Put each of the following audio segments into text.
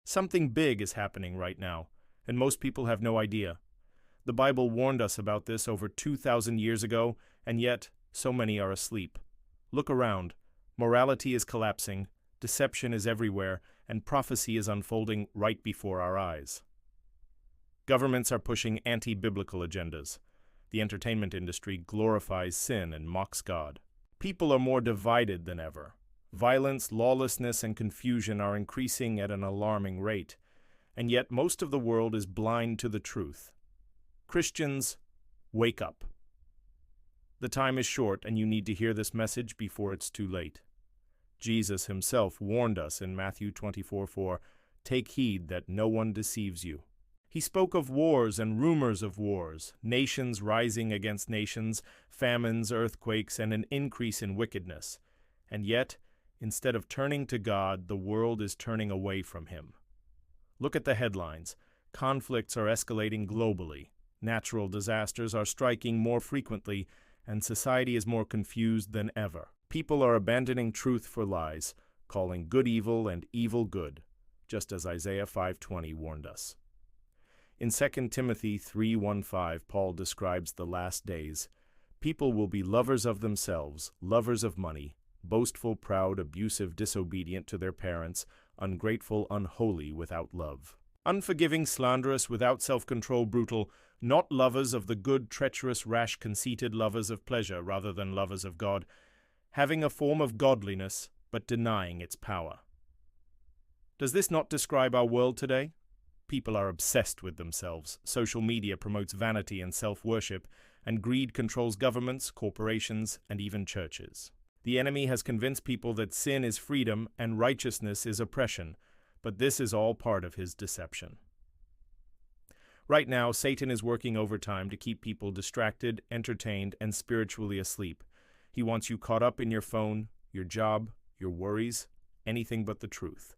Something big is happening right now, and most people have no idea. The Bible warned us about this over 2,000 years ago, and yet so many are asleep. Look around. Morality is collapsing, deception is everywhere, and prophecy is unfolding right before our eyes. Governments are pushing anti-biblical agendas. The entertainment industry glorifies sin and mocks God. People are more divided than ever. Violence, lawlessness, and confusion are increasing at an alarming rate, and yet most of the world is blind to the truth. Christians, wake up. The time is short, and you need to hear this message before it's too late. Jesus himself warned us in Matthew 24:4, "Take heed that no one deceives you." He spoke of wars and rumors of wars, nations rising against nations, famines, earthquakes, and an increase in wickedness. And yet, instead of turning to God, the world is turning away from him. Look at the headlines. Conflicts are escalating globally. Natural disasters are striking more frequently, and society is more confused than ever. People are abandoning truth for lies, calling good evil and evil good, just as Isaiah 5:20 warned us. In 2 Timothy 3:1-5, Paul describes the last days. People will be lovers of themselves, lovers of money, boastful, proud, abusive, disobedient to their parents, ungrateful, unholy, without love. Unforgiving, slanderous, without self-control, brutal, not lovers of the good, treacherous, rash, conceited, lovers of pleasure rather than lovers of God, having a form of godliness, but denying its power. Does this not describe our world today? People are obsessed with themselves. Social media promotes vanity and self-worship, and greed controls governments, corporations, and even churches. The enemy has convinced people that sin is freedom and righteousness is oppression, but this is all part of his deception. Right now, Satan is working overtime to keep people distracted, entertained, and spiritually asleep. He wants you caught up in your phone, your job, your worries, anything but the truth.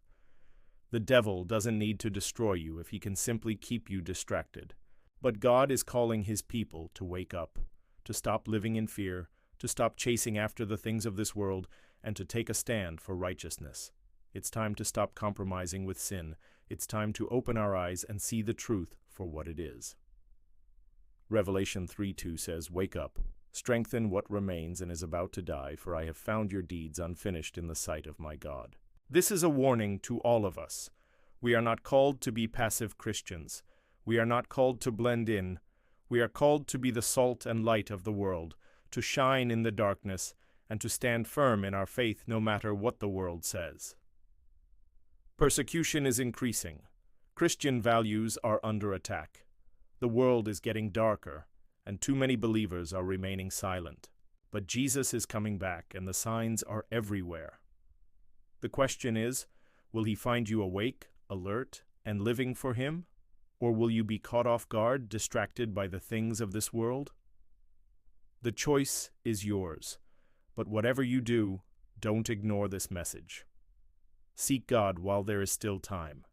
The devil doesn't need to destroy you if he can simply keep you distracted. But God is calling his people to wake up, to stop living in fear, to stop chasing after the things of this world, and to take a stand for righteousness. It's time to stop compromising with sin. It's time to open our eyes and see the truth for what it is. Revelation 3:2 says, "Wake up, strengthen what remains and is about to die, for I have found your deeds unfinished in the sight of my God." This is a warning to all of us. We are not called to be passive Christians. We are not called to blend in. We are called to be the salt and light of the world, to shine in the darkness, and to stand firm in our faith no matter what the world says. Persecution is increasing. Christian values are under attack. The world is getting darker, and too many believers are remaining silent. But Jesus is coming back, and the signs are everywhere. The question is, will he find you awake, alert, and living for him? Or will you be caught off guard, distracted by the things of this world? The choice is yours, but whatever you do, don't ignore this message. Seek God while there is still time.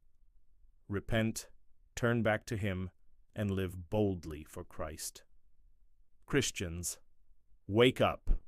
Repent, turn back to him, and live boldly for Christ. Christians, wake up!